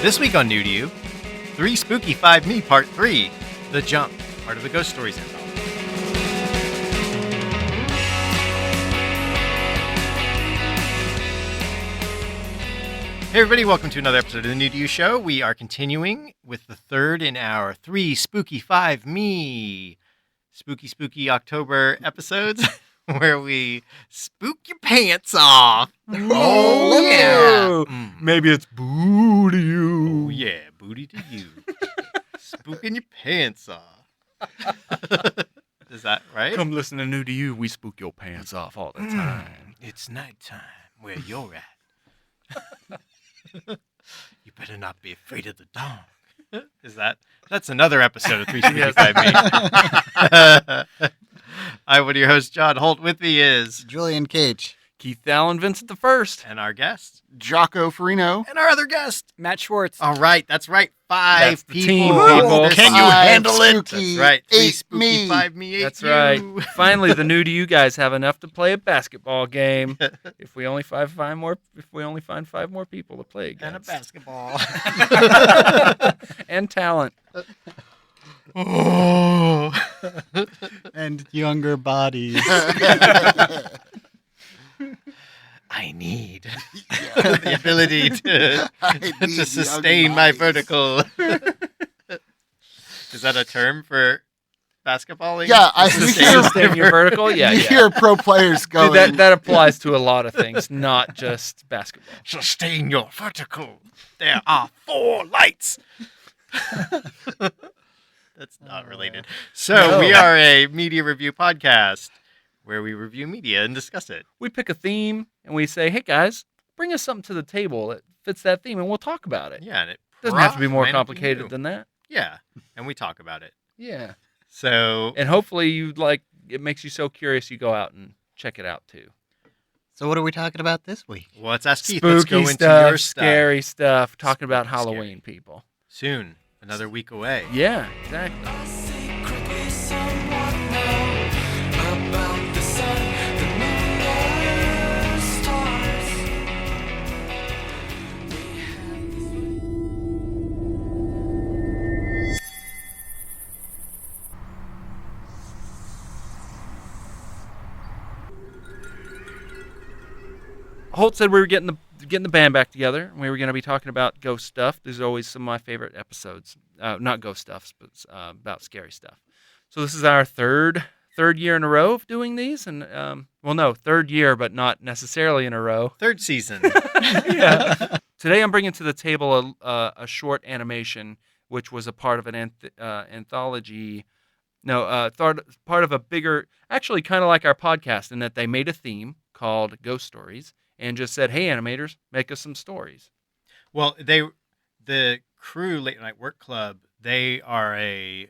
This week on New to You, 3spooky5me Part 3, The Jump, part of the Ghost Stories anthology. Hey everybody, welcome to another episode of the New to You show. We are continuing with the third in our 3spooky5me spooky October episodes where we spook your pants off. Oh, yeah. Maybe it's boo to you. Oh yeah, booty to you. Spooking your pants off. Is that right? Come listen to New to You. We spook your pants off all the time. It's nighttime where you're at. You better not be afraid of the dawn. That's another episode of 3spooky5me. I'm one of your hosts, John Holt. With me is Julian Cage. Keith Allen Vincent the First. and our guest Jocko Farino. and our other guest. Matt Schwartz. All right, that's right. That's Five the people. team, in people. this Can you live handle it? That's right. Ate me. 3spooky5me ate That's you. right. Finally, the New to You guys have enough to play a basketball game. If we only find five more people to play against. And a basketball. And talent. Oh. And younger bodies. I need the ability to sustain my vertical. Is that a term for basketballing? Yeah, I Sustain your vertical? Yeah, you yeah. hear pro players going. Dude, that applies to a lot of things, not just basketball. Sustain your vertical. There are 4 lights. That's not related. So No. we are a media review podcast where we review media and discuss it. We pick a theme and we say, hey guys, bring us something to the table that fits that theme and we'll talk about it. Yeah, and it Doesn't have to be more might not be complicated new. than that. Yeah, and we talk about it. Yeah. So And hopefully it makes you so curious you go out and check it out too. So what are we talking about this week? well, let's ask Keith. Let's go Spooky into stuff, your stuff. scary stuff, talking about Spooky, scary. Halloween people. Soon, another week away. Yeah, exactly. Secretly someone know about the sun, the moon, the stars. Holt said we were getting the band back together, and we were going to be talking about ghost stuff. These are always some of my favorite episodes. Not ghost stuff, but about scary stuff. So this is our third year in a row of doing these, and third year, but not necessarily in a row. Third season. Yeah. Today I'm bringing to the table a short animation, which was a part of an anthology. No, part of a bigger, actually kind of like our podcast, in that they made a theme called Ghost Stories and just said, "Hey, animators, make us some stories." Well, the crew Late Night Work Club, they are a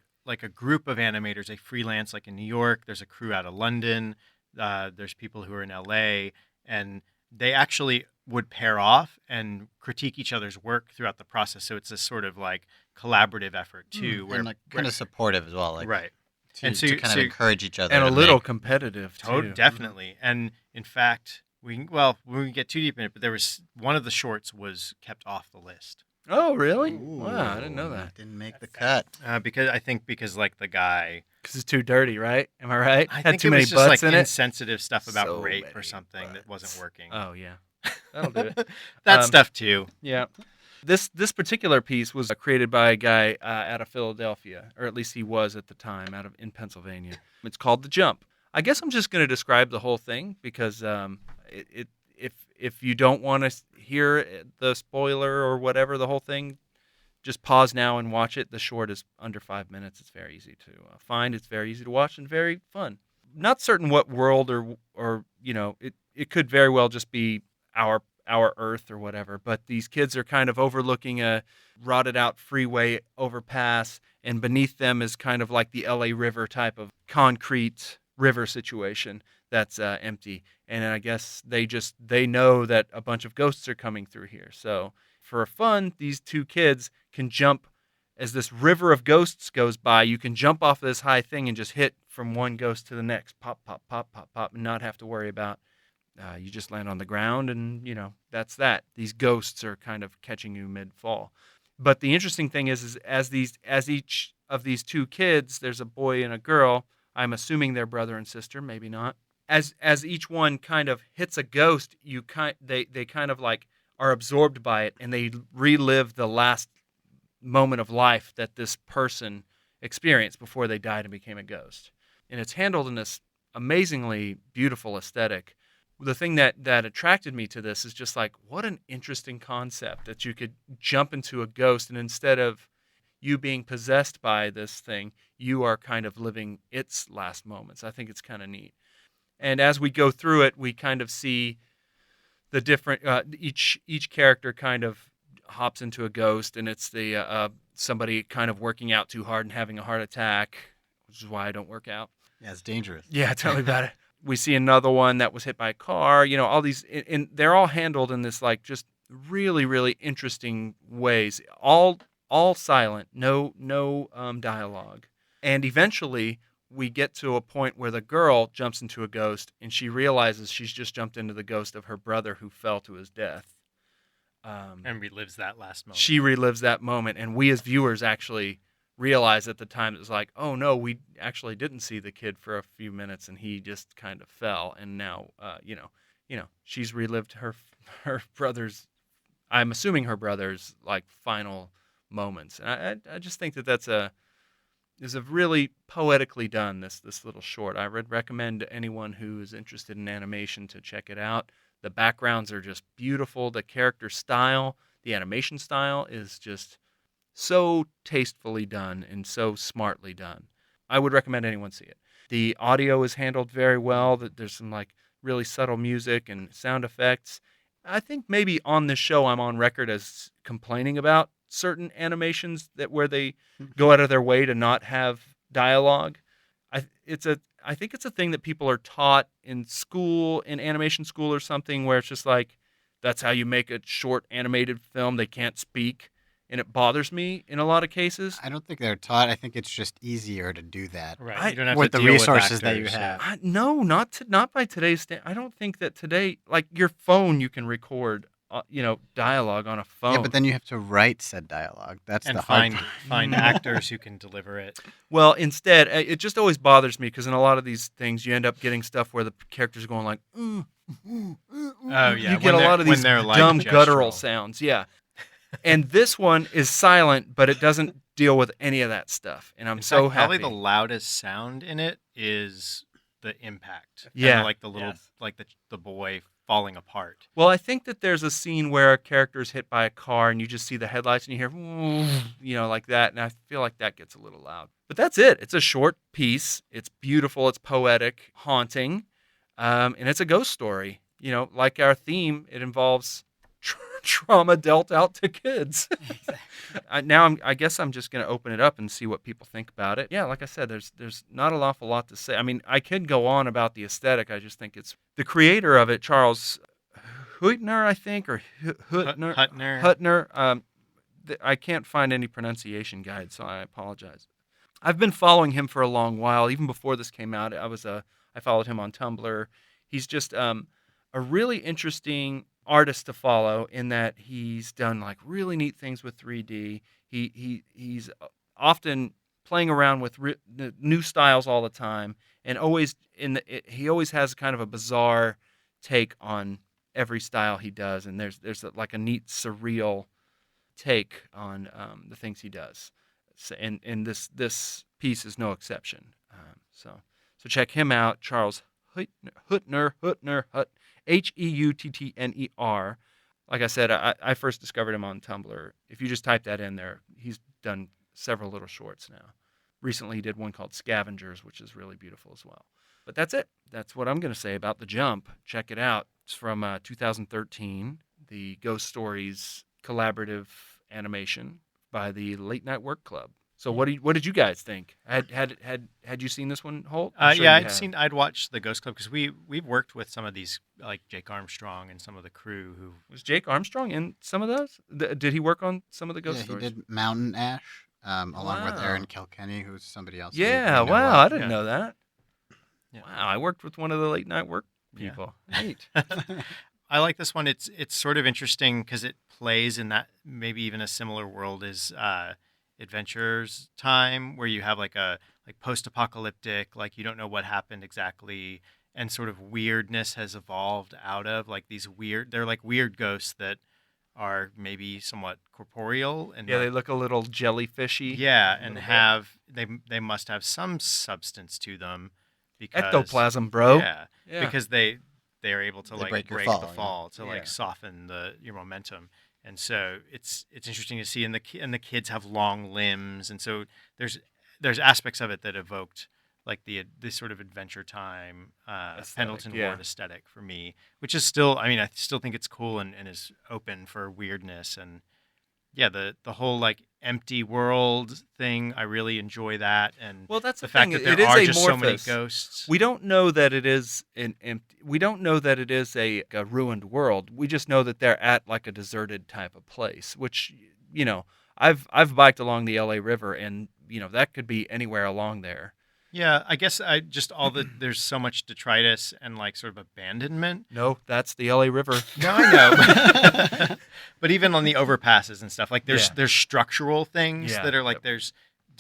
group of animators. They freelance like in New York. There's a crew out of London. There's people who are in LA, and they actually would pair off and critique each other's work throughout the process. So it's a sort of like collaborative effort too, and like kind of supportive as well. Like right. To, And so- to kind so- of encourage each other. And a to little make- competitive, too. Definitely. And in fact, we won't get too deep in it, but there was one of the shorts was kept off the list Oh, really? Ooh, Wow, I didn't know that. Didn't make the cut. because like the guy, Because it's too dirty, right? Am I right? I Had think too it many was just butts like in it? insensitive stuff about So rape or many something that wasn't butts. working. Oh, yeah. That'll do it. That Um, stuff too. Yeah. This particular piece was created by a guy out of Philadelphia, or at least he was at the time, in Pennsylvania. It's called The Jump. I guess I'm just going to describe the whole thing because if you don't want to hear the spoiler or whatever, the whole thing, just pause now and watch it. The short is under 5 minutes. It's very easy to find. It's very easy to watch and very fun. Not certain what world or it could very well just be our Earth or whatever, but these kids are kind of overlooking a rotted out freeway overpass, and beneath them is kind of like the LA River type of concrete river situation that's empty. And I guess they know that a bunch of ghosts are coming through here. So for fun, these two kids can jump as this river of ghosts goes by. You can jump off of this high thing and just hit from one ghost to the next, pop, pop, pop, pop, pop, and not have to worry about you just land on the ground, and that's that. These ghosts are kind of catching you mid-fall. But the interesting thing is as each of these two kids, there's a boy and a girl. I'm assuming they're brother and sister, maybe not. As each one kind of hits a ghost, they kind of like are absorbed by it, and they relive the last moment of life that this person experienced before they died and became a ghost. And it's handled in this amazingly beautiful aesthetic. The thing that attracted me to this is just like, what an interesting concept that you could jump into a ghost, and instead of you being possessed by this thing, you are kind of living its last moments. I think it's kind of neat. And as we go through it, we kind of see the different each character kind of hops into a ghost, and it's the somebody kind of working out too hard and having a heart attack, which is why I don't work out. Yeah, it's dangerous. Yeah, tell me about it. We see another one that was hit by a car. You know, all these, and they're all handled in this like just really, really interesting ways. All silent, no dialogue. And eventually, we get to a point where the girl jumps into a ghost, and she realizes she's just jumped into the ghost of her brother who fell to his death. And relives that last moment. She relives that moment, and we as viewers actually realize at the time it was like, oh no, we actually didn't see the kid for a few minutes, and he just kind of fell, and now you know she's relived her brother's, I'm assuming her brother's like final moments, and I just think that's a really poetically done this little short. I would recommend to anyone who is interested in animation to check it out. The backgrounds are just beautiful. The character style, the animation style is just so tastefully done and so smartly done. I would recommend anyone see it. The audio is handled very well. There's some like really subtle music and sound effects. I think maybe on this show I'm on record as complaining about certain animations where they go out of their way to not have dialogue. I think it's a thing that people are taught in school, in animation school or something, where it's just like, that's how you make a short animated film. They can't speak. And it bothers me in a lot of cases. I don't think they're taught. I think it's just easier to do that. Right. You don't have with to the deal resources that actors, you have. No, not by today's I don't think that today, like your phone, you can record, dialogue on a phone. Yeah, but then you have to write said dialogue. That's and the hard find actors who can deliver it. Well, instead, it just always bothers me because in a lot of these things, you end up getting stuff where the characters are going like, Oh yeah, you get a lot of these dumb guttural sounds. Yeah. And this one is silent, but it doesn't deal with any of that stuff. And I'm so happy. Probably the loudest sound in it is the impact. Yeah. Kinda like the little, like the boy falling apart. Well, I think that there's a scene where a character is hit by a car and you just see the headlights and you hear, like that. And I feel like that gets a little loud. But that's it. It's a short piece. It's beautiful. It's poetic, haunting. And it's a ghost story. Like our theme, it involves trauma dealt out to kids. I guess I'm just going to open it up and see what people think about it. Yeah, like I said, there's not an awful lot to say. I mean, I could go on about the aesthetic. I just think it's the creator of it, Charles Huitner, I think, or Huitner. I can't find any pronunciation guide, so I apologize. I've been following him for a long while. Even before this came out, I followed him on Tumblr. He's just a really interesting artist to follow in that he's done like really neat things with 3D. He's often playing around with new styles all the time, and he always has kind of a bizarre take on every style he does. And there's like a neat surreal take on the things he does. So, and this piece is no exception. So check him out, Charles Huitner. Huttner. Like I said, I first discovered him on Tumblr. If you just type that in there, he's done several little shorts now. Recently, he did one called Scavengers, which is really beautiful as well. But that's it. That's what I'm going to say about The Jump. Check it out. It's from 2013, the Ghost Stories collaborative animation by the Late Night Work Club. So what did you guys think? Had you seen this one, Holt? Yeah, I'd watched the Ghost Club because we've worked with some of these, like Jake Armstrong and some of the crew who was Jake Armstrong in some of those. Did he work on some of the Ghost Stories? He did Mountain Ash along with Aaron Kilkenny, who's somebody else. Yeah, wow, I didn't know that. Yeah. Wow, I worked with one of the Late Night Work people. Yeah. Neat. I like this one. It's sort of interesting because it plays in that maybe even a similar world as Adventures Time, where you have like post-apocalyptic, like you don't know what happened exactly, and sort of weirdness has evolved out of like these weird. They're like weird ghosts that are maybe somewhat corporeal and Yeah, they like, look a little jellyfishy. yeah, a and little bit. have they must have some substance to them because Ectoplasm, bro. yeah, Yeah. because they are able to They like break break, your the fall, fall to Yeah. like soften your momentum. And so it's interesting to see, and the kids have long limbs, and so there's aspects of it that evoked like this sort of Adventure Time Aesthetic, Pendleton yeah. Ward aesthetic for me, which is still, I mean, I still think it's cool and is open for weirdness. And yeah, the whole like empty world thing, I really enjoy that. And Well, that's the the fact thing. that It there is are just so many amorphous. ghosts. We don't know that it is an empty. We don't know that it is a ruined world. We just know that they're at like a deserted type of place. Which, I've biked along the L.A. River, and that could be anywhere along there. Yeah, I guess I just there's so much detritus and like sort of abandonment. No, that's the L.A. River. No, I know. But even on the overpasses and stuff, like Yeah. there's structural things Yeah, that are like yep. there's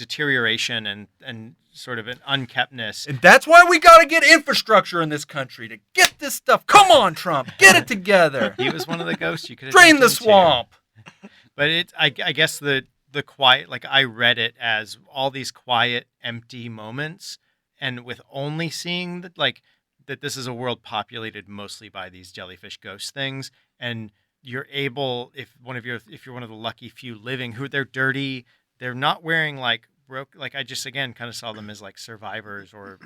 deterioration and sort of an unkeptness. And that's why we got to get infrastructure in this country to get this stuff. Come on, Trump, get it together. He was one of the ghosts you could have Drain the jumped into. swamp. But I guess the quiet, like I read it as all these quiet, empty moments, and with only seeing that this is a world populated mostly by these jellyfish ghost things, and you're able, if you're one of the lucky few living, who they're dirty, they're not wearing like I just again kind of saw them as like survivors or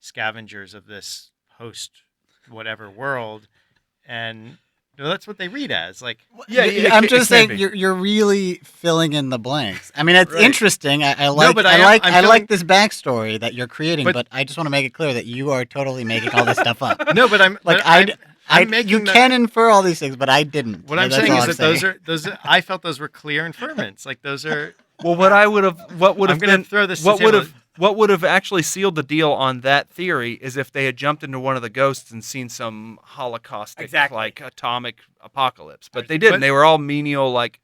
scavengers of this post whatever world, and that's what they read as like. Yeah, I'm it just can saying be. you're really filling in the blanks. I mean, it's Right. interesting. I like but I I'm like feeling- this backstory that you're creating, But- but I just want to make it clear that you are totally making all this stuff up. No, but I'm Like but I'm you making can infer all these things, but I didn't. What I'm That's saying all is that those are I felt those were clear inferments. Like those are. Well, what would I'm have gonna been throw this. what would have actually sealed the deal on that theory is if they had jumped into one of the ghosts and seen some holocaustic Exactly. like atomic apocalypse, but they didn't. They were all menial, like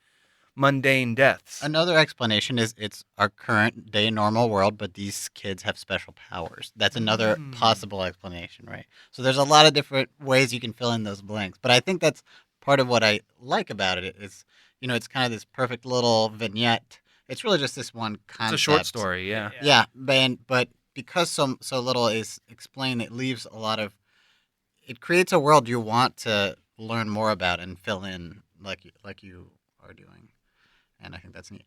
mundane deaths. Another explanation is it's our current day normal world, but these kids have special powers. That's another possible explanation, right? So there's a lot of different ways you can fill in those blanks. But I think that's part of what I like about it is, it's kind of this perfect little vignette. It's really just this one concept. It's a short story, yeah. Yeah, but because so little is explained, it leaves a lot of. It creates a world you want to learn more about and fill in, like you are doing, and I think that's neat.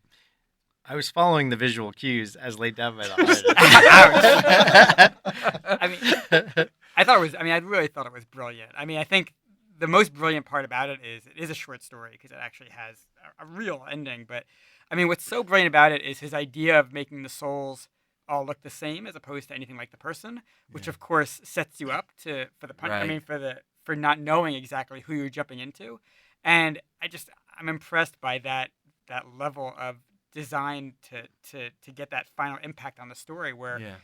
I was following the visual cues as laid down by the I mean, I really thought it was brilliant. I mean, I think the most brilliant part about it is a short story because it actually has a real ending. But I mean, what's so brilliant about it is his idea of making the souls all look the same as opposed to anything like the person, which of course sets you up for the punch. Right. I mean, for not knowing exactly who you're jumping into, and I'm impressed by that level of design to get that final impact on the story where. Yeah.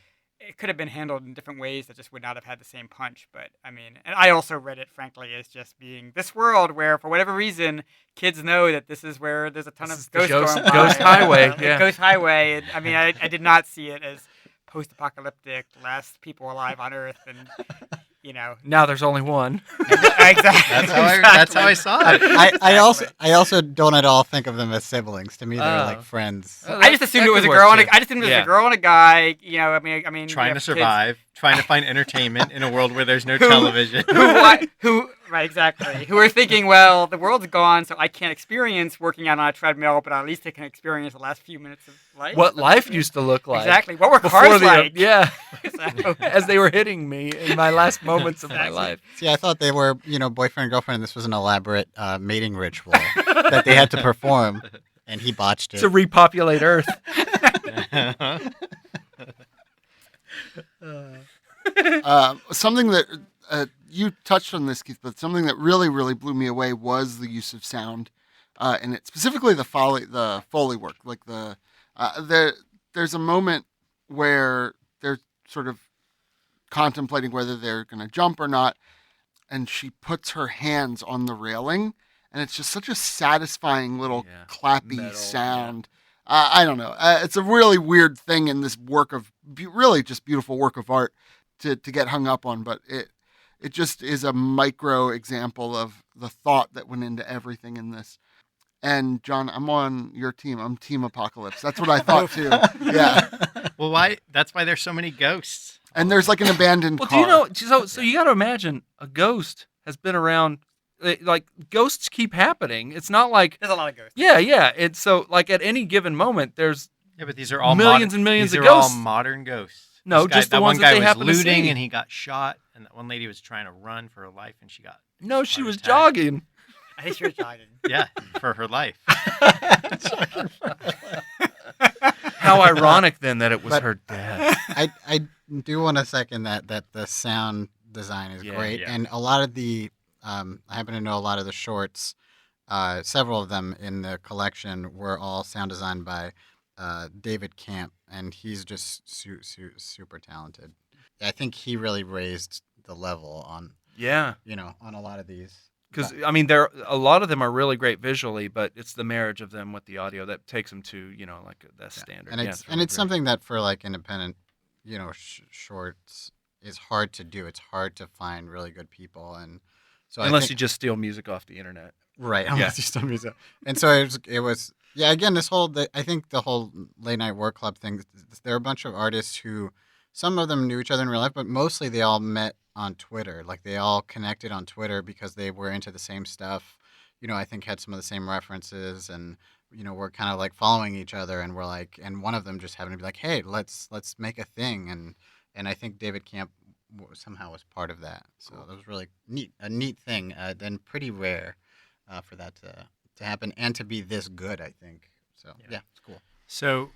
It could have been handled in different ways that just would not have had the same punch. But I mean, and I also read it, frankly, as just being this world where, for whatever reason, kids know that this is where there's a ton This of is the ghosts going by. ghost highway, The yeah. Ghost highway. And, I mean, I did not see it as post-apocalyptic, last people alive on Earth, and Now there's only one. Exactly. That's how I saw it. I also don't at all think of them as siblings. To me, they're Oh. like friends. Oh, I just assumed that it was a could work girl and too. I just assumed it was Yeah. a girl and a guy. I mean, Trying you to have survive, trying to find entertainment in a world where there's no Who- television. who right, exactly. Who are thinking, well, the world's gone, so I can't experience working out on a treadmill, but at least I can experience the last few minutes of life. What life used to look like. Exactly. What were Before cars the like? yeah, So- as they were hitting me in my last moments of my Exactly. life. See, I thought they were, boyfriend and girlfriend, and this was an elaborate mating ritual that they had to perform, and he botched it. To repopulate Earth. Something that you touched on this, Keith, but something that really, really blew me away was the use of sound, and it specifically the Foley work. Like there's a moment where they're sort of contemplating whether they're going to jump or not, and she puts her hands on the railing, and it's just such a satisfying little Yeah. clappy Metal, sound. I don't know. It's a really weird thing in this work of really just beautiful work of art to get hung up on, but it just is a micro example of the thought that went into everything in this. And John, I'm on your team. I'm Team Apocalypse. That's what I thought too. Yeah. Well, why? That's why there's so many ghosts. And there's like an abandoned Well, car. do you know? So you got to imagine a ghost has been around. Like ghosts keep happening. It's not like There's a lot of ghosts. yeah. It's so like at any given moment there's Yeah, but these are all millions and millions these of are all ghosts. modern ghosts. No, This guy, just the that ones one that guy they was happen to looting see. and he got shot, and that one lady was trying to run for her life and she got no. She heart was attack. jogging. I think she was jogging. Yeah, for her life. How ironic then that it was But- her dad. I do want to second that the sound design is Yeah, great, yeah. and a lot of the I happen to know a lot of the shorts. Several of them in the collection were all sound designed by David Camp, and he's just super talented. I think he really raised the level on Yeah, on a lot of these. because I mean, a lot of them are really great visually, but it's the marriage of them with the audio that takes them to like that standard. And Yeah, it's really great. something that for like independent, shorts is hard to do. It's hard to find really good people, and so Unless you just steal music off the internet. right, Yeah. unless you still music. And so it was yeah. Again, I think the whole late night work club thing. There are a bunch of artists who, some of them knew each other in real life, but mostly they all met on Twitter. Like they all connected on Twitter because they were into the same stuff. I think had some of the same references, and we're kind of like following each other, and we're like, and one of them just happened to be like, hey, let's make a thing, and I think David Camp somehow was part of that. So that was really a neat thing, then pretty rare for that to happen and to be this good, I think. So yeah, it's cool. So,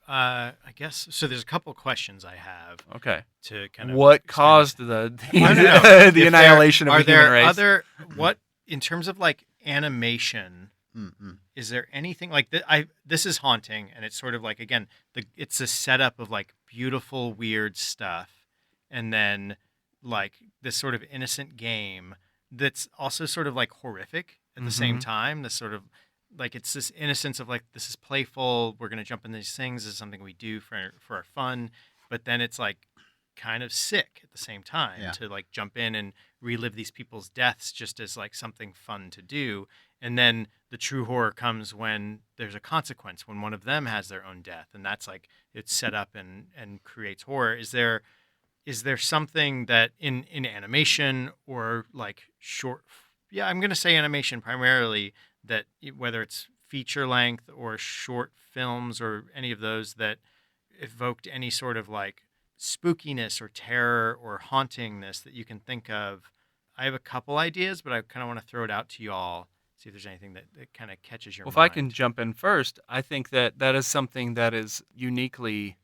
I guess so. There's a couple questions I have Okay. to kind of What expand. caused the I don't know. the If annihilation are of the human there race? other what in terms of like animation? Mm-mm. Is there anything like that? This is haunting, and it's sort of like again, it's a setup of like beautiful, weird stuff, and then like this sort of innocent game that's also sort of like horrific at the same time. This sort of like it's this innocence of like this is playful. We're gonna jump into these things. This is something we do for our fun, but then it's like kind of sick at the same time Yeah. to like jump in and relive these people's deaths just as like something fun to do. And then the true horror comes when there's a consequence, when one of them has their own death, and that's like it's set up and creates horror. Is there something that in animation or like short, yeah, I'm gonna say animation primarily, that whether it's feature length or short films or any of those that evoked any sort of like spookiness or terror or hauntingness that you can think of? I have a couple ideas, but I kind of want to throw it out to y'all. See if there's anything that kind of catches your Well, if mind. I can jump in first, I think that is something that is uniquely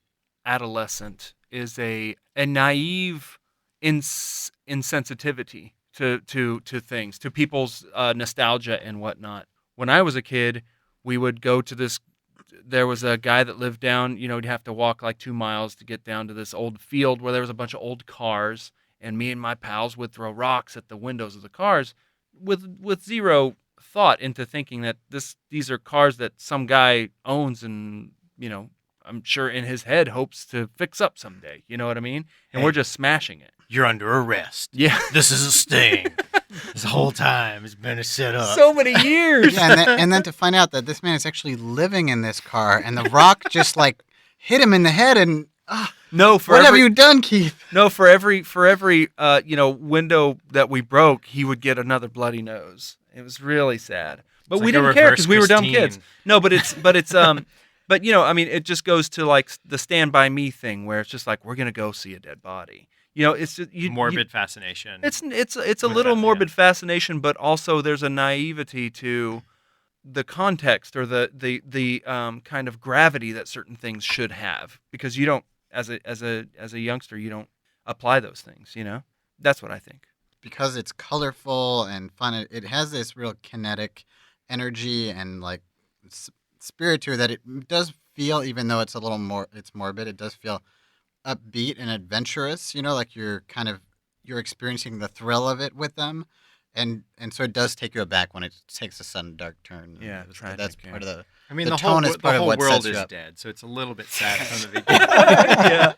adolescent, is a naive insensitivity to things, to people's nostalgia and whatnot. When I was a kid, we would go to this. There was a guy that lived down. You'd have to walk like 2 miles to get down to this old field where there was a bunch of old cars, and me and my pals would throw rocks at the windows of the cars, with zero thought into thinking that these are cars that some guy owns and I'm sure in his head hopes to fix up someday. You know what I mean? And Hey. we're just smashing it. You're under arrest. Yeah. This is a sting. This whole time has been a setup. So many years. Yeah, and then to find out that this man is actually living in this car, and the rock just like hit him in the head, and No, for what have every, you done, Keith? no, for every window that we broke, he would get another bloody nose. It was really sad. But It's we like a didn't care reverse because we were dumb Christine. kids. No, but it's but I mean, it just goes to like the Stand By Me thing, where it's just like we're gonna go see a dead body. It's just Morbid fascination. It's a With little that, morbid yeah. fascination, but also there's a naivety to the context or the kind of gravity that certain things should have, because you don't, as a youngster, you don't apply those things. That's what I think. Because it's colorful and fun, it has this real kinetic energy and like spirit to it that it does feel, even though it's a little more, it's morbid, it does feel upbeat and adventurous, like you're kind of you're experiencing the thrill of it with them, and so it does take you aback when it takes a sudden dark turn. Yeah, That's tragic, part of the. I mean, The the whole tone is part the of whole what world sets you is up. dead, so it's a little bit sad from the beginning. Yeah.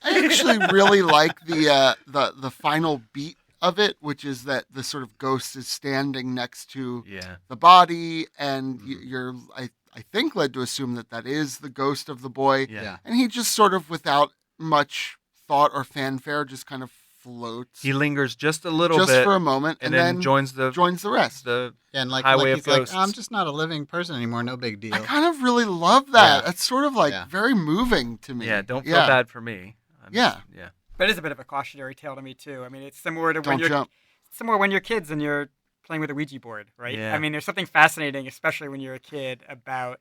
I actually really like the final beat of it, which is that the sort of ghost is standing next to Yeah. the body, and Mhm. you're I think led to assume that that is the ghost of the boy, Yeah. Yeah. and he just sort of without much thought or fanfare just kind of floats He lingers just a little just bit, for a moment, and and then then joins the rest. Yeah, and like Highway of he's like, Ghosts. I'm just not a living person anymore. No big deal. I kind of really love that. Yeah. It's sort of like Yeah. very moving to me. Yeah, don't feel bad for me. Yeah. Yeah. But it is a bit of a cautionary tale to me too. I mean, it's similar to Don't jump. when you're kids and you're playing with a Ouija board, right? Yeah. I mean, there's something fascinating, especially when you're a kid, about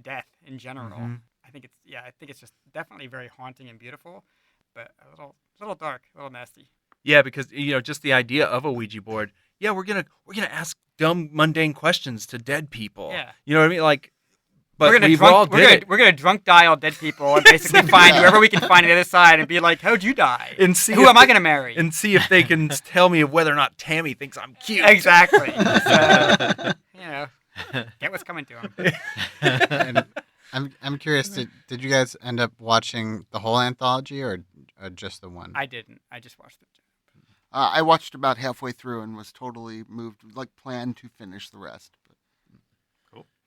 death in general. Mhm. I think it's just definitely very haunting and beautiful, but a little dark, a little nasty. Yeah, because just the idea of a Ouija board. Yeah, we're gonna ask dumb, mundane questions to dead people. Yeah. You know what I mean? Like, but we're gonna we've drunk, all we're did gonna, it We're gonna drunk dial dead people and basically find whoever we can find on the other side and be like, "How'd you die? and see Who if am I they- gonna marry?" and see if they can tell me whether or not Tammy thinks I'm cute. Exactly. So, get what's coming to him. And I'm curious. Did you guys end up watching the whole anthology or just the one? I didn't. I just watched it. I watched about halfway through and was totally moved. Like planned to finish the rest. But.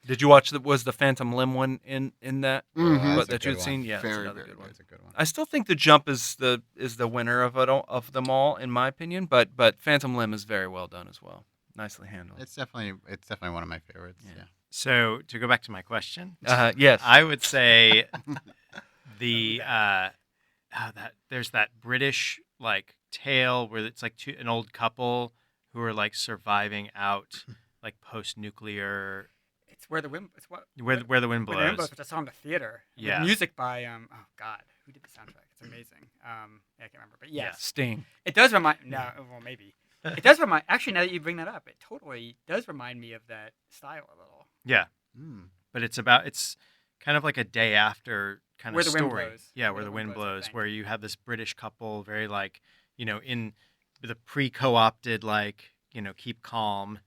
Did you watch was the Phantom Limb one in that? Mhm. That's What a that you good had seen? one. Yeah, that's Very, another very good one. That's a good one. I still think the Jump is the winner of them all, in my opinion. But Phantom Limb is very well done as well. Nicely handled. It's definitely one of my favorites. Yeah. Yeah. So to go back to my question, Yes. I would say there's that British like tale where it's like an old couple who are like surviving out like post-nuclear It's where the wind. It's what where the wind Where the Wind blows. Blows, which I saw in the theater. With Yeah. music by oh god, who did the soundtrack? It's amazing. I can't remember, but yes, Sting. it does remind. No, well maybe it does remind. Actually, now that you bring that up, it totally does remind me of that style a little. Yeah, Mm. but it's kind of like a day after kind Where of the wind story. blows. Yeah, where the wind blows, where you have this British couple, very like in the pre-co-opted like keep calm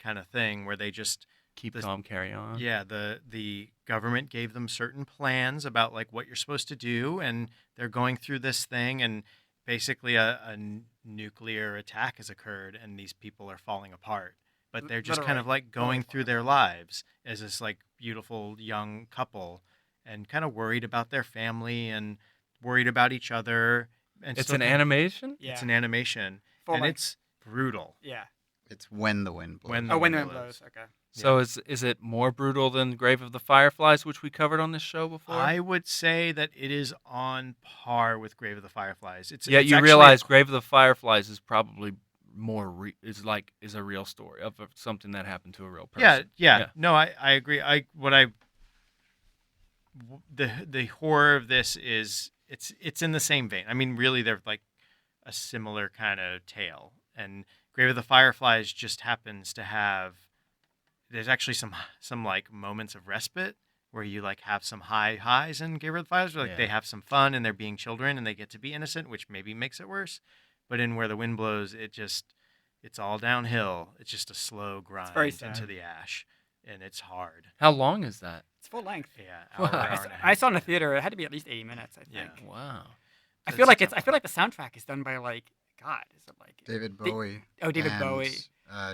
kind of thing, where they just Keep This- calm, carry on. yeah, the government gave them certain plans about like what you're supposed to do, and they're going through this thing, and basically a nuclear attack has occurred, and these people are falling apart. But they're just kind of like going through their lives as this like beautiful young couple, and kind of worried about their family and worried about each other. And It's still an kind- animation. Yeah, It's an animation, Full and length. it's brutal. Yeah. It's when the wind blows. When Oh, the when the wind wind blows. Okay. So is it more brutal than Grave of the Fireflies, which we covered on this show before? I would say that it is on par with Grave of the Fireflies. It's Yeah, it's you actually realize Grave of the Fireflies is probably more is a real story of something that happened to a real person. Yeah. No, I agree. The horror of this is it's in the same vein. I mean, really, they're like a similar kind of tale. And Grave of the Fireflies just happens to have. There's actually some like moments of respite where you like have some highs in Grave of the Fireflies. Like Yeah. they have some fun and they're being children and they get to be innocent, which maybe makes it worse. But in Where the Wind Blows, it's all downhill. It's just a slow grind very into sad. the ash, and it's hard. How long is that? It's full length. Yeah, Wow. hour I, and a s- half. I saw it in the theater. It had to be at least 80 minutes. I think. Yeah. Wow. I It's feel a like tough I feel like the soundtrack is done by like God. Is it like David Di- Bowie. David and, Bowie.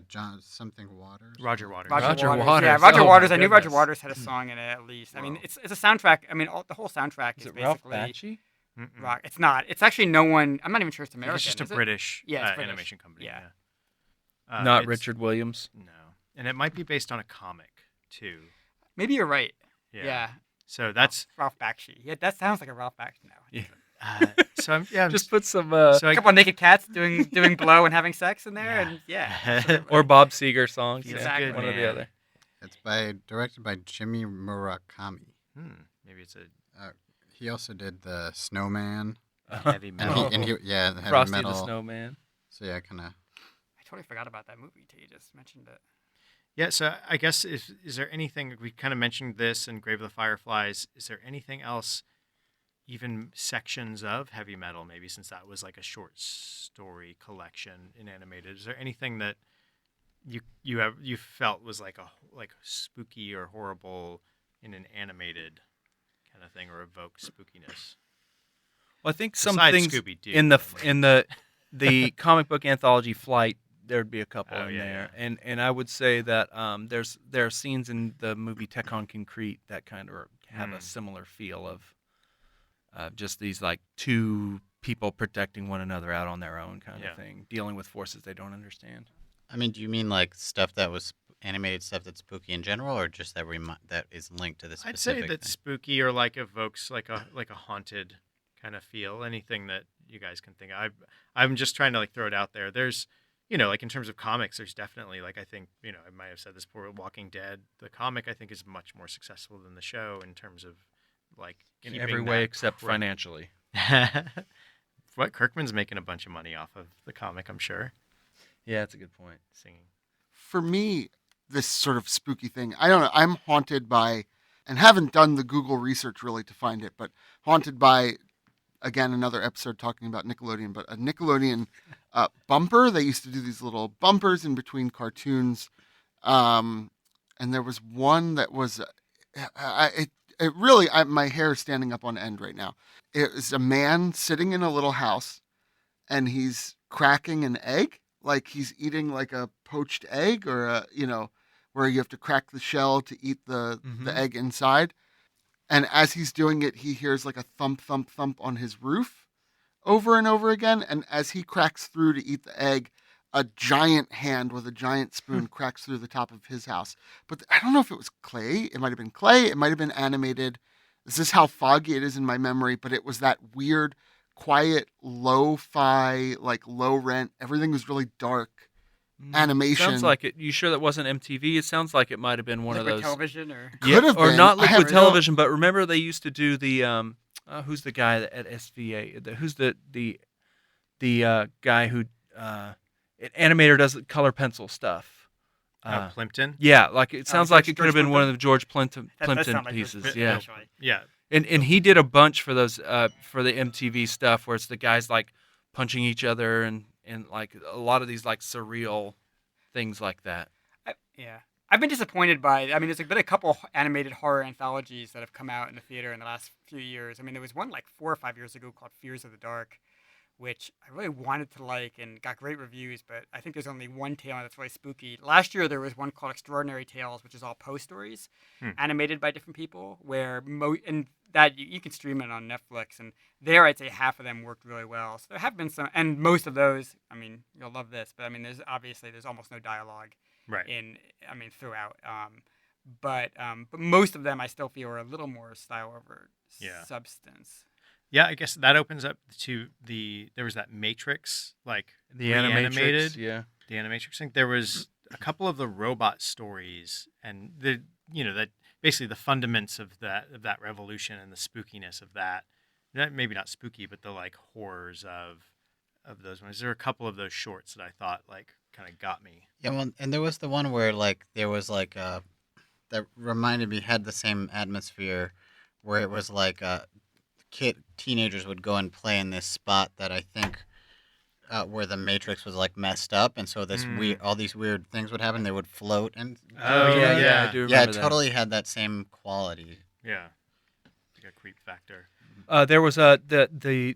John something Waters. Roger Waters. Roger Waters. Waters. Yeah, Roger Oh, my Waters. I knew Roger goodness. Waters had a song in it at least. I mean, Wow. it's a soundtrack. I mean, the whole soundtrack Is is it Ralph basically Bakshi? Mm-mm. rock. It's not. It's actually no one. I'm not even sure it's American. It's just a is it? British, Yeah, it's British. animation company. Yeah. Not it's- Richard Williams. No, and it might be based on a comic too. Maybe you're right. Yeah. Yeah. So that's Ralph Bakshi. Yeah, that sounds like a Ralph Bakshi now. Yeah. so I'm, yeah. I'm Just put some so A I, couple of naked cats doing blow and having sex in there, and yeah. or Bob Seger songs. He's yeah, a good one or the man. other. It's directed by Jimmy Murakami. maybe it's a He also did the Snowman. heavy And metal. the heavy Frosty metal. the Snowman. So yeah, kind of. I totally forgot about that movie till you just mentioned it. Yeah, so I guess is there anything we kind of mentioned this and Grave of the Fireflies? Is there anything else even sections of heavy metal, maybe, since that was like a short story collection in animated. Is there anything that you felt was like spooky or horrible in an animated kind of thing, or evoked spookiness? Well, I think some Besides things Scooby-Doo, in the I mean. in the comic book anthology Flight, there'd be a couple Oh, in yeah, there, and I would say that there are scenes in the movie Tech on Concrete that kind of have a similar feel of just these like two people protecting one another out on their own kind of thing, dealing with forces they don't understand. I mean, do you mean like stuff that was animated stuff that's spooky in general, or just that that is linked to the I'd specific say that thing? spooky or like evokes like a haunted kind of feel. Anything that you guys can think of. I'm just trying to like throw it out there. There's, like in terms of comics, there's definitely like I think I might have said this before. Walking Dead, the comic I think is much more successful than the show in terms of like In keeping every way that except cra- financially. What Kirkman's making a bunch of money off of the comic, I'm sure. Yeah, that's a good point. Singing. For me, this sort of spooky thing, I don't know. I'm haunted by, and haven't done the Google research really to find it, but haunted by, again, another episode talking about Nickelodeon, but a Nickelodeon bumper. They used to do these little bumpers in between cartoons. And there was one that was, it really, my hair is standing up on end right now. It was a man sitting in a little house and he's cracking an egg, like he's eating like a poached egg, or where you have to crack the shell to eat the egg inside. And as he's doing it, he hears like a thump, thump, thump on his roof over and over again. And as he cracks through to eat the egg, a giant hand with a giant spoon cracks through the top of his house. But I don't know if it was clay. It might have been clay. It might have been animated. This is how foggy it is in my memory, but it was that weird, quiet, lo-fi, like low rent. Everything was really dark. Animation. Sounds like it. You sure that wasn't MTV? It sounds like it might have been one Liquid of those. television or Could have or been. not I have liquid no- television, but remember they used to do the who's the guy at SVA? Who's the guy who an animator does color pencil stuff? Plimpton. Yeah, like it sounds like George it could have been one of Plimpton? the George Plimpton, that does Plimpton sound like pieces. this, Yeah, actually. Yeah. and he did a bunch for those for the MTV stuff where it's the guys like punching each other and like a lot of these like surreal things like that. Yeah. I've been disappointed by. I mean, there's been a couple animated horror anthologies that have come out in the theater in the last few years. I mean, there was one like 4 or 5 years ago called Fears of the Dark, which I really wanted to like and got great reviews, but I think there's only one tale that's really spooky. Last year there was one called Extraordinary Tales, which is all Poe stories, animated by different people, where and that you can stream it on Netflix, and there I'd say half of them worked really well. So there have been some, and most of those, I mean, you'll love this, but I mean, there's almost no dialogue Right. throughout. But most of them I still feel are a little more style over substance. Yeah, I guess that opens up to there was that Matrix, like The reanimated, Animatrix, yeah. the Animatrix thing. There was a couple of the robot stories, and that basically the fundaments of that revolution and the spookiness of that. Maybe not spooky, but the like horrors of those ones. There were a couple of those shorts that I thought like kind of got me. Yeah, well, and there was the one where like there was like that reminded me had the same atmosphere, where it was like teenagers would go and play in this spot that I think where the Matrix was like messed up, and so this all these weird things would happen. They would float and Oh, yeah, yeah. I do remember yeah, it that. totally had that same quality. Yeah, like a creep factor. There was there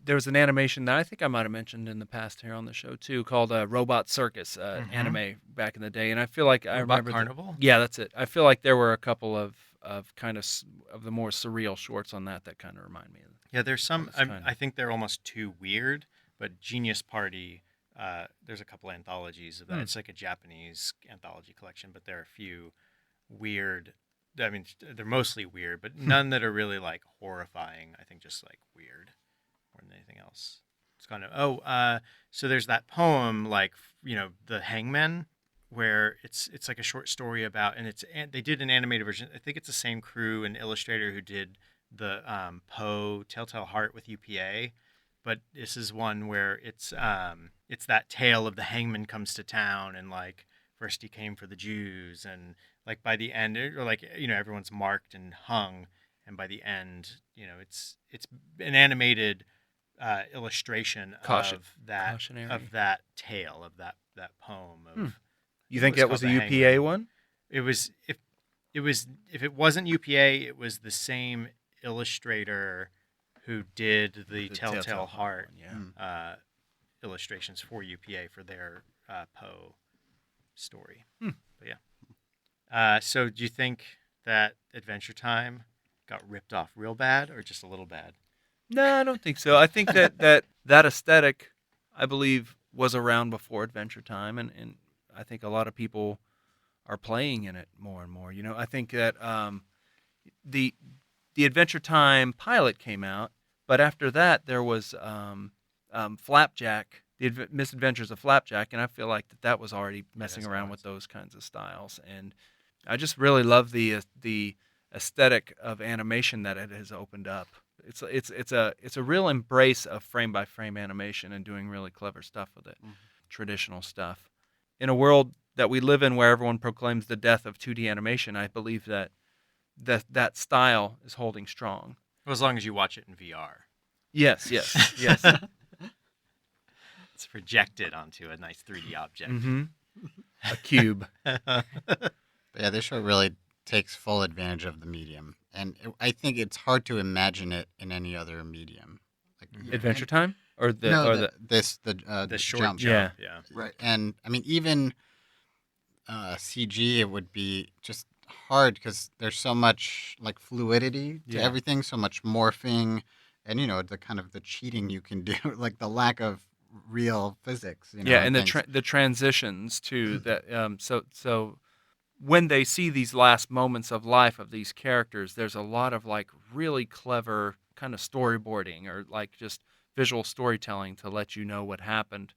was an animation that I think I might have mentioned in the past here on the show too, called Robot Circus anime back in the day, and I feel like I Robot remember Carnival? Yeah, that's it. I feel like there were a couple of kind of the more surreal shorts on that kind of remind me of. Yeah, there's some. This kind I think they're almost too weird, but Genius Party. There's a couple anthologies of that. It's like a Japanese anthology collection, but there are a few weird. I mean, they're mostly weird, but none that are really like horrifying. I think just like weird more than anything else. It's kind of so there's that poem like the Hangman, where it's like a short story about, and they did an animated version. I think it's the same crew and illustrator who did the Poe Telltale Heart with UPA, but this is one where it's that tale of the hangman comes to town, and like first he came for the Jews, and like by the end, or like everyone's marked and hung, and by the end, it's an animated illustration Cautionary. of that tale, of that poem of. You think It was that was a called The UPA Hangman. one? It was if it wasn't UPA, it was the same illustrator who did the Telltale Heart one, yeah. illustrations for UPA for their Poe story. Hmm. But yeah. So do you think that Adventure Time got ripped off real bad or just a little bad? No, I don't think so. I think that aesthetic, I believe, was around before Adventure Time, and I think a lot of people are playing in it more and more. I think that the Adventure Time pilot came out, but after that there was Flapjack, the Misadventures of Flapjack, and I feel like that was already messing that's around awesome. with those kinds of styles, and I just really love the aesthetic of animation that it has opened up. It's a real embrace of frame by frame animation and doing really clever stuff with it, traditional stuff. In a world that we live in where everyone proclaims the death of 2D animation, I believe that style is holding strong. Well, as long as you watch it in VR. Yes. It's projected onto a nice 3D object. Mm-hmm. A cube. But yeah, this show really takes full advantage of the medium, and I think it's hard to imagine it in any other medium. Like Adventure Time or the no, or the, this the The short jump. Yeah. Yeah. Right. And I mean, even CG, it would be just hard because there's so much like fluidity to Yeah. everything, so much morphing, and the kind of the cheating you can do, like the lack of real physics. yeah, and things. the transitions to that. So when they see these last moments of life of these characters, there's a lot of like really clever kind of storyboarding or like just visual storytelling to let you know what happened. To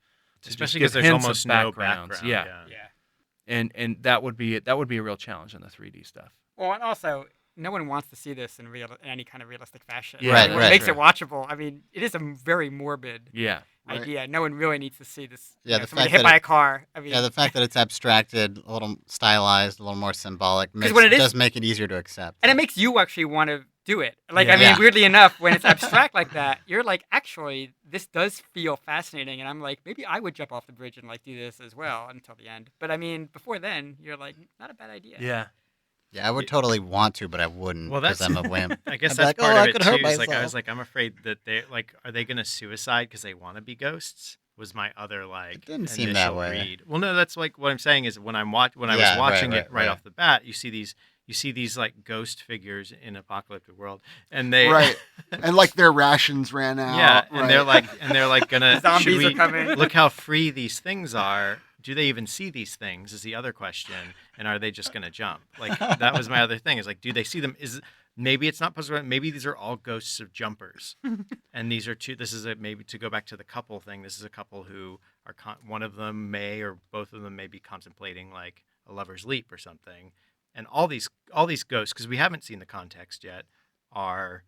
just Especially give because there's hints of almost no backgrounds. background. Yeah. And that would be a real challenge in the 3D stuff. Well, and also, no one wants to see this in any kind of realistic fashion. Yeah, Right, What right. makes it watchable. I mean, it is a very morbid Yeah. Right. idea. No one really needs to see this. Yeah, the somebody fact hit that by it- a car. I mean, Yeah, the fact that it's abstracted, a little stylized, a little more symbolic, when it is- does make it easier to accept. and it makes you actually want to do it. Like, Yeah. I mean, Yeah. weirdly enough, when it's abstract like that, you're like, actually, this does feel fascinating. And I'm like, maybe I would jump off the bridge and like do this as well until the end. But I mean, before then, you're like, not a bad idea. Yeah. Yeah, I would totally want to, but I wouldn't Well, because that's- I'm a wimp. I guess I'd be that's like, part "Oh, I of it could too. hurt Is like I myself." was like, I'm afraid that are they gonna suicide because they want to be ghosts? Was my other like It didn't seem that initial way. read. Well, no, that's like what I'm saying is when I was Yeah, watching right, it right. off the bat, you see these like ghost figures in apocalyptic world, and they Right. And like their rations ran out. yeah, right. and they're like gonna Zombies should we are coming. look how free these things are. Do they even see these things? Is the other question, and are they just gonna jump? Like that was my other thing. Is like, do they see them? Maybe it's not possible. Maybe these are all ghosts of jumpers, and these are two. This is maybe to go back to the couple thing. This is a couple who are one of them may or both of them may be contemplating like a lover's leap or something, and all these ghosts because we haven't seen the context yet are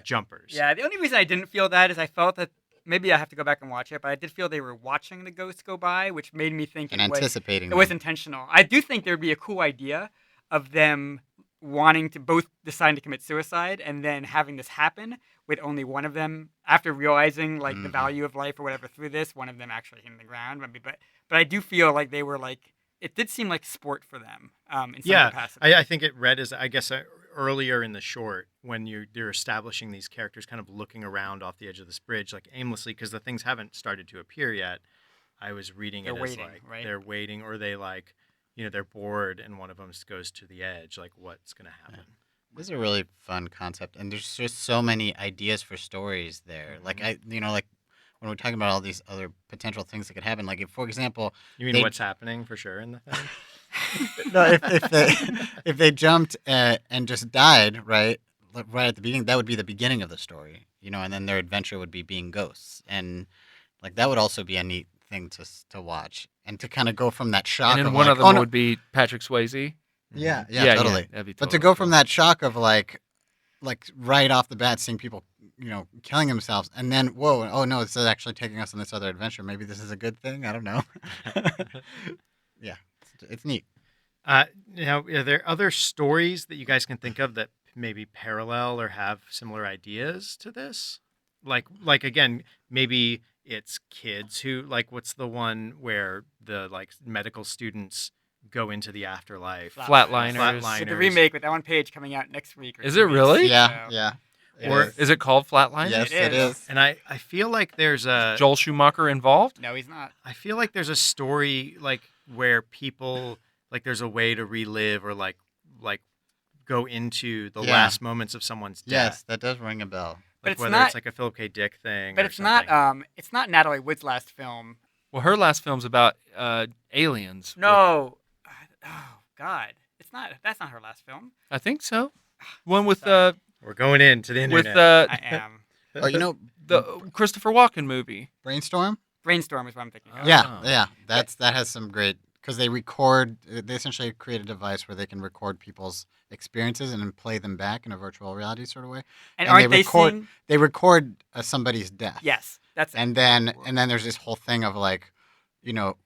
jumpers. Yeah, the only reason I didn't feel that is I felt that maybe I have to go back and watch it, but I did feel they were watching the ghosts go by, which made me think And it was anticipating it was them. intentional. I do think there'd be a cool idea of them wanting to both decide to commit suicide and then having this happen with only one of them after realizing like the Mhm. value of life or whatever through this, one of them actually hitting the ground. But I do feel like they were like it did seem like sport for them in some Yeah, capacity. I think it read as I guess earlier in the short when they're establishing these characters kind of looking around off the edge of this bridge like aimlessly because the things haven't started to appear yet. I was reading They're it waiting, as like right? they're waiting or they like they're bored and one of them goes to the edge like what's gonna happen. This is a really fun concept, and there's just so many ideas for stories there. Like like when we're talking about all these other potential things that could happen. Like if, for example, You mean They- what's happening for sure in the thing? no, if they jumped and just died right at the beginning, that would be the beginning of the story, and then their adventure would be being ghosts, and like that would also be a neat thing to watch and to kind of go from that shock. And then of one like, of them oh, no. would be Patrick Swayze. Yeah, totally. that'd be But to totally go from cool. that shock of like right off the bat seeing people killing themselves, and then whoa, oh no, this is actually taking us on this other adventure. Maybe this is a good thing. I don't know. Yeah, it's neat. Now, are there other stories that you guys can think of that maybe parallel or have similar ideas to this. Like again, maybe it's kids who like what's the one where the like medical students go into the afterlife. Flatliners. With the remake with Ellen Page coming out next week. Or Is 2 it weeks, really? Yeah, so- yeah. Or- Is it called Flatliners? Yes, It it is. is. And I feel like there's a Joel Schumacher involved? No, he's not. I feel like there's a story like where people like there's a way to relive or like go into the Yeah. last moments of someone's death. Yes, that does ring a bell. But Like it's whether not- it's like a Philip K. Dick thing. But or it's something. not. It's not Natalie Wood's last film. Well, her last film's about aliens. No. Oh God, it's not. That's not her last film. I think so. One with Sorry. We're going into the with internet. I am. Oh, you know, the Christopher Walken movie. Brainstorm. Brainstorm is what I'm thinking of. Yeah, Oh. yeah. That has some great because they essentially create a device where they can record people's experiences and then play them back in a virtual reality sort of way. And And aren't they they record- seeing? They record somebody's death. Yes, that's it. And then there's this whole thing of like,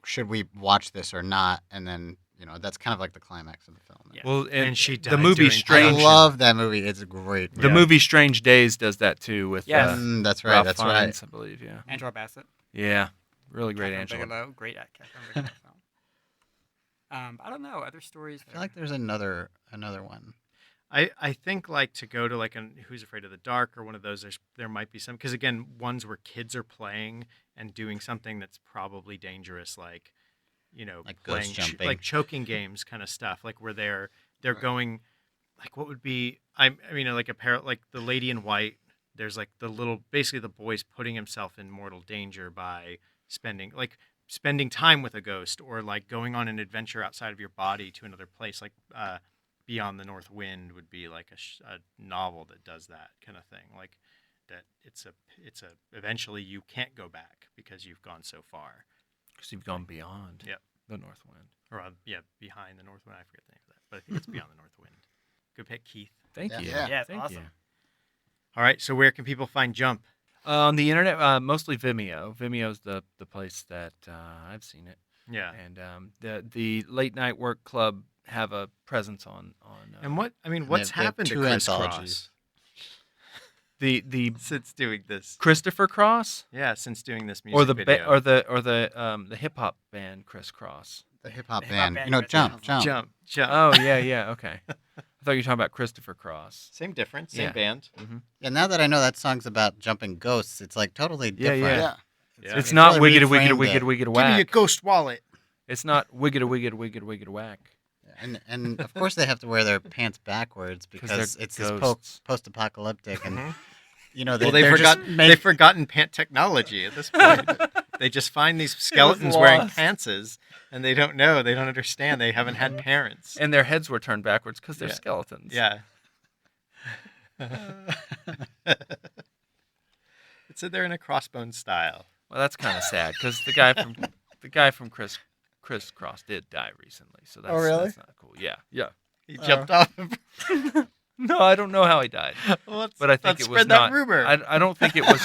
should we watch this or not? And then that's kind of like the climax of the film. Yeah. Well, And she the died movie during Strange. I love that movie. It's great. the movie Strange Days does that too with Yes. That's right. Ralph That's Fiennes, right. I believe. Yeah. Angela Bassett. Yeah. Really great Catherine Angela. Bigelow, great at Catherine Bigelow film. I don't know other stories. I feel like there's another one. I think like to go to like an Who's Afraid of the Dark or one of those. There might be some because again ones where kids are playing and doing something that's probably dangerous, like Like playing ghost jumping. like choking games kind of stuff, like where they're Right. going like what would be I mean like like the Lady in White. There's like basically the boy's putting himself in mortal danger by spending time with a ghost or like going on an adventure outside of your body to another place, like Beyond the North Wind would be like a novel that does that kind of thing, like that it's a eventually you can't go back because you've gone so far. Because you've gone beyond Yep. the North Wind. Or behind the North Wind. I forget the name of that, but I think it's Beyond the North Wind. Good pick, Keith. Thank Yeah. you. Yeah. Yeah, it's Thank awesome. you. All right, so where can people find Jump? On the internet, mostly Vimeo. Vimeo's the place that I've seen it. Yeah. And the Late Night Work Club have a presence on And what's they have happened to two Chris anthologies. Cross the since doing this? Christopher Cross Yeah, since doing this music or the video. or the hip hop band Chris Cross. The hip hop The hip-hop band. band, You know, right, jump, yeah. jump. Jump. Oh yeah, okay. I thought you were talking about Christopher Cross. Same difference, same Yeah. band. Yeah, now that I know that song's about jumping ghosts, it's like totally Yeah, different. yeah. Yeah. Yeah. It's not really wiggity wiggity reframed wiggity it. wiggity Give me your whack. ghost wallet. It's not wiggity wiggity wiggity wiggity whack. And of course they have to wear their pants backwards 'Cause because they're it's this ghosts. post-apocalyptic and Mhm. they're They've just they've forgotten pant technology at this point. They just find these skeletons wearing lost. pantses, and they don't know. They don't understand. They haven't had parents. And their heads were turned backwards because they're Yeah. skeletons. Yeah. It's they're in a crossbone style. Well, that's kind of sad because the guy from Chris Cross did die recently, so that's, really? that's not cool. Yeah, yeah. He jumped off. No, I don't know how he died, but I think let's it was spread not. that rumor. I don't think it was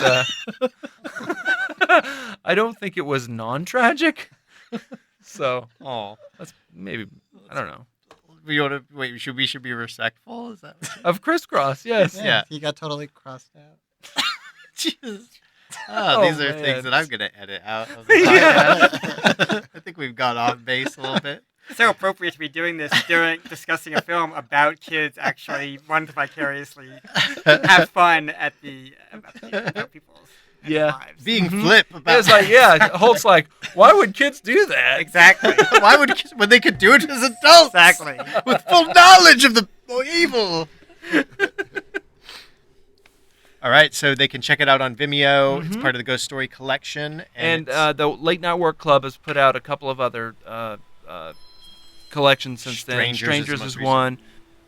I don't think it was non-tragic. So Oh, maybe I don't know. we ought to wait. We should be respectful. Is that? Of Chris Cross, yes. Yeah. he got totally crossed out. Jesus. Oh, These are man. things that I'm gonna edit out. Of the podcast. I think we've got off base a little bit. It's so appropriate to be doing this during discussing a film about kids actually wanting to vicariously have fun about people's Yeah. lives. Being flip about. It's like, yeah, Holt's like, why would kids do that? Exactly. Why would when they could do it as adults? Exactly. With full knowledge of the evil. All right, so they can check it out on Vimeo. It's part of the Ghost Story collection, And it's- the Late Night Work Club has put out a couple of other collections since then. Strangers is Strangers most is recent. one.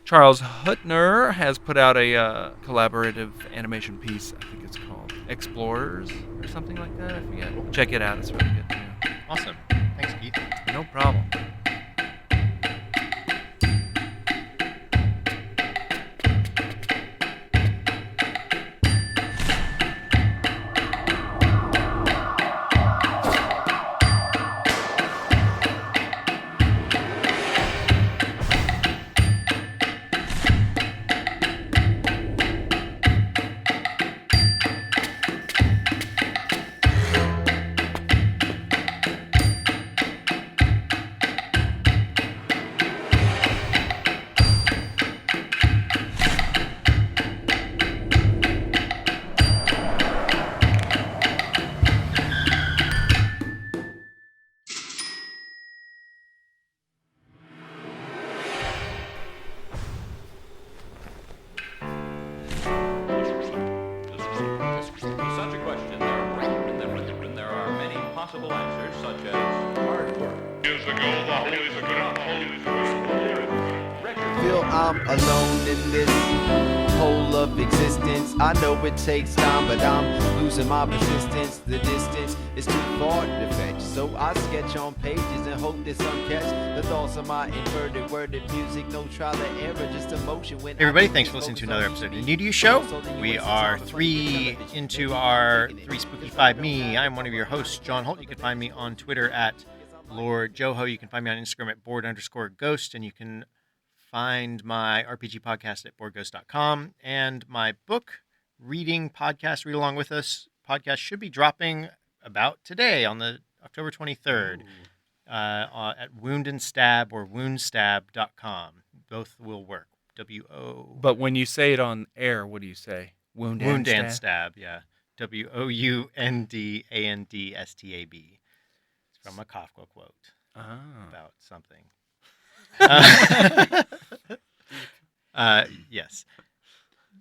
Charles Huttner has put out a collaborative animation piece. I think it's called Explorers or something like that. I forget. Check it out. It's really good too. awesome. Thanks, Keith. No problem. question, there are and there are many possible answers, such as hard work. Years ago, the holies are Feel I'm alone in this whole of existence. I know it takes time, but I'm losing my persistence. The distance is too far to fetch, so I sketch on pages and hope that some catch the thoughts of my inverted worded music. No trial and error, just emotion. When Hey everybody, thanks for listening to another episode of the New to You Show. We are 3 into our 3spooky5me. I'm one of your hosts, John Holt. You can find me on Twitter at Lord Joho. You can find me on Instagram at board_ghost, and you can find my RPG podcast at boardghost.com. And my book reading podcast, Read Along With Us podcast, should be dropping about today on the October 23rd at Wound and Stab or woundstab.com. Both will work. W-O... But when you say it on air, what do you say? Wound and Stab, yeah. WOUNDANDSTAB. It's from a Kafka quote about something. Yes.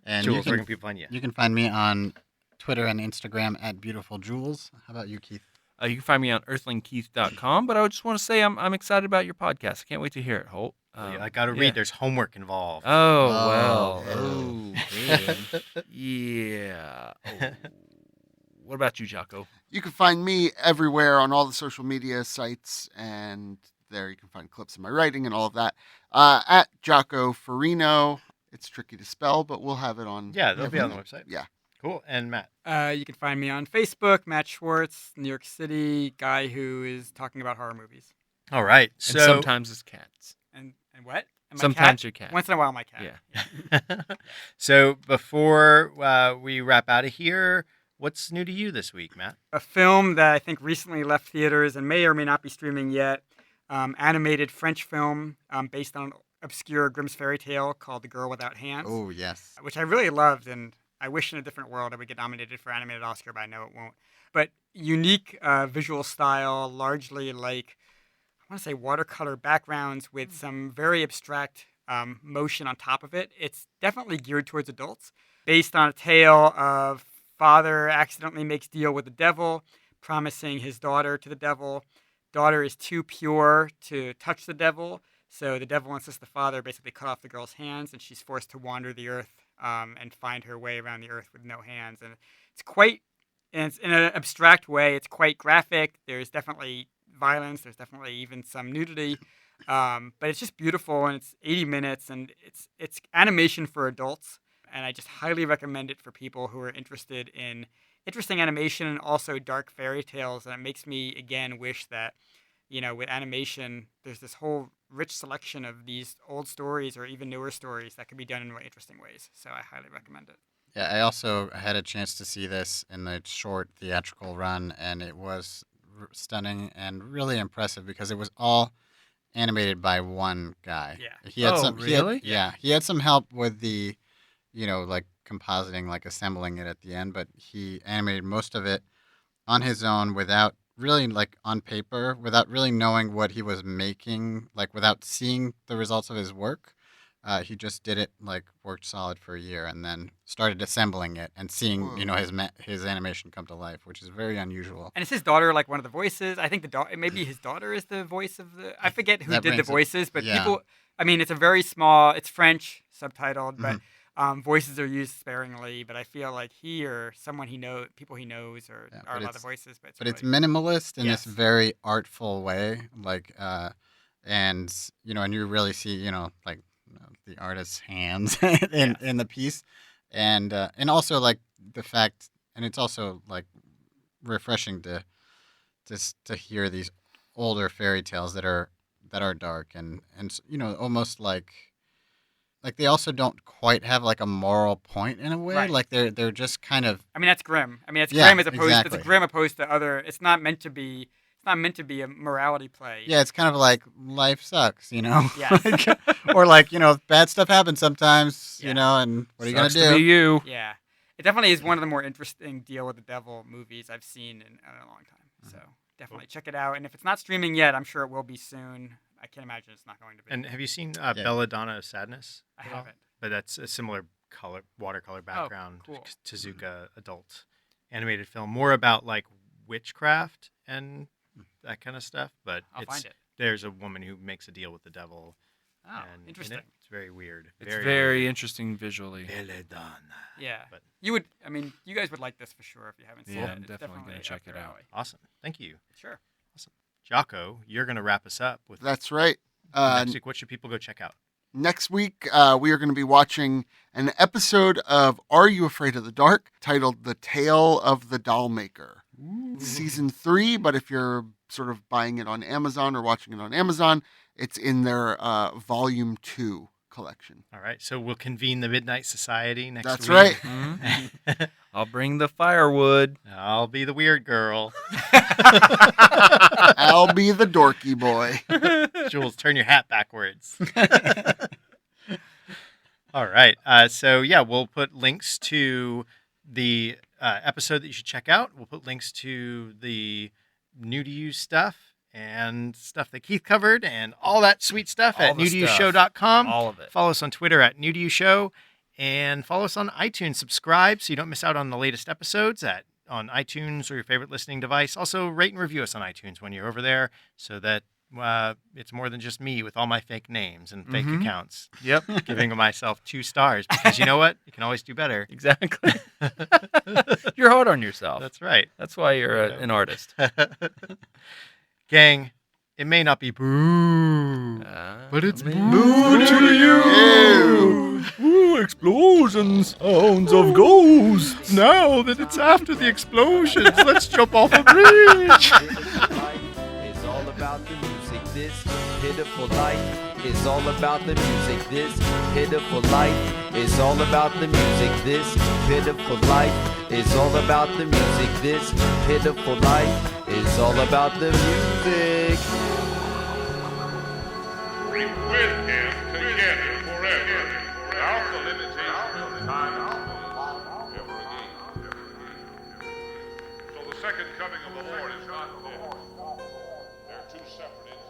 And Jules, you where can, can people find you? you can find me on Twitter and Instagram at Beautiful Jules. How about you, Keith? You can find me on earthlingkeith.com, but I just want to say I'm excited about your podcast. I can't wait to hear it, Holt. I got to read. There's homework involved. Oh, Oh, well. oh. Oh, yeah. Oh. What about you, Jocko? You can find me everywhere on all the social media sites, and there you can find clips of my writing and all of that. At Jocko Farino. It's tricky to spell, but we'll have it on. Yeah, they'll be on the website. Yeah. Cool. And Matt. You can find me on Facebook, Matt Schwartz, New York City, guy who is talking about horror movies. All right. And So sometimes it's cats. And what? And my Sometimes cat? your cat. Once in a while, my cat. Yeah. so before we wrap out of here, what's new to you this week, Matt? A film that I think recently left theaters and may or may not be streaming yet. Animated French film based on an obscure Grimm's fairy tale called The Girl Without Hands, Oh, yes. which I really loved, and I wish in a different world I would get nominated for animated Oscar, but I know it won't. But unique visual style, largely like, I want to say watercolor backgrounds with some very abstract motion on top of it. It's definitely geared towards adults, based on a tale of father accidentally makes deal with the devil, promising his daughter to the devil. Daughter is too pure to touch the devil, so the devil insists the father basically cut off the girl's hands, and she's forced to wander the earth and find her way around the earth with no hands. And it's quite, and it's in an abstract way, it's quite graphic. There's definitely violence. There's definitely even some nudity. But it's just beautiful, and it's 80 minutes, and it's animation for adults. And I just highly recommend it for people who are interested in interesting animation and also dark fairy tales. And it makes me, again, wish that, with animation, there's this whole rich selection of these old stories or even newer stories that can be done in really interesting ways. So I highly recommend it. Yeah, I also had a chance to see this in the short theatrical run, and it was stunning and really impressive because it was all animated by one guy. Yeah. He had Really? He had some help with the, like compositing, like assembling it at the end, but he animated most of it on his own without really, like on paper, without really knowing what he was making, like without seeing the results of his work. He just did it, like worked solid for a year, and then started assembling it and seeing, Whoa. his animation come to life, which is very unusual. And is his daughter like one of the voices? I think maybe his daughter is the voice of the. I forget who That did the rings a- voices, but yeah. people. I mean, it's a very small. It's French subtitled, but Mm-hmm. voices are used sparingly. But I feel like he or someone he knows, people he knows, are Yeah, are but a lot of it's- voices. But But it's really- minimalist in Yes. this very artful way, like, and you really see, like the artist's hands in the piece, and also like the fact, and it's also like refreshing to hear these older fairy tales that are dark and almost like they also don't quite have like a moral point in a way. Right. Like they're just kind of I mean, that's Grimm. I mean, it's Yeah, Grimm as opposed. exactly. It's Grimm opposed to other. It's not meant to be. It's not meant to be a morality play. yeah, it's kind of like life sucks, Yes. Like, or like bad stuff happens sometimes, Yeah. and what are you gonna Sucks do? to be you. Yeah. It definitely is one of the more interesting Deal with the Devil movies I've seen in a long time. So definitely check it out. And if it's not streaming yet, I'm sure it will be soon. I can't imagine it's not going to be. And have you seen Belladonna of Sadness? I at all? haven't. But that's a similar watercolor background. cool. Tezuka adult animated film, more about like witchcraft and that kind of stuff. But I'll find it. There's a woman who makes a deal with the devil. Oh, and interesting. It's very weird. It's very weird. interesting visually. Belle donna. Yeah. But You would. I mean, you guys would like this for sure if you haven't seen Yeah, it. I'm It's definitely gonna check up it your out. alley. awesome. Thank you. Sure. Jocko, you're going to wrap us up with That's right. next week. What should people go check out? Next week, we are going to be watching an episode of Are You Afraid of the Dark titled The Tale of the Doll Maker. It's season 3, but if you're sort of buying it on Amazon or watching it on Amazon, it's in their volume 2 collection. All right. So we'll convene the Midnight Society next That's week. right. Mhm. I'll bring the firewood. I'll be the weird girl. I'll be the dorky boy. Jules, turn your hat backwards. All right. So, yeah, we'll put links to the episode that you should check out. We'll put links to the new to you stuff and stuff that Keith covered and all that sweet stuff All at the newtoyoushow.com. All of it. Follow us on Twitter at newtoyoushow and follow us on iTunes. Subscribe so you don't miss out on the latest episodes on iTunes or your favorite listening device. Also, rate and review us on iTunes when you're over there so that it's more than just me with all my fake names and fake Mhm. accounts. Yep. Giving myself 2 stars because you know what? You can always do better. Exactly. You're hard on yourself. That's right. That's why you're an artist. Gang, it may not be boo, but it's maybe- boo to you. Ooh, explosions, sounds of ghosts. Now that it's after the explosions, let's jump off a bridge. It's all about the music. This pitiful life is all about the music. This pitiful life is all about the music. This pitiful life is all about the music. This pitiful life is all about the music. We with him together forever, without the limitation of time, ever again. So the second coming of the Lord is not this. They're two separate entities.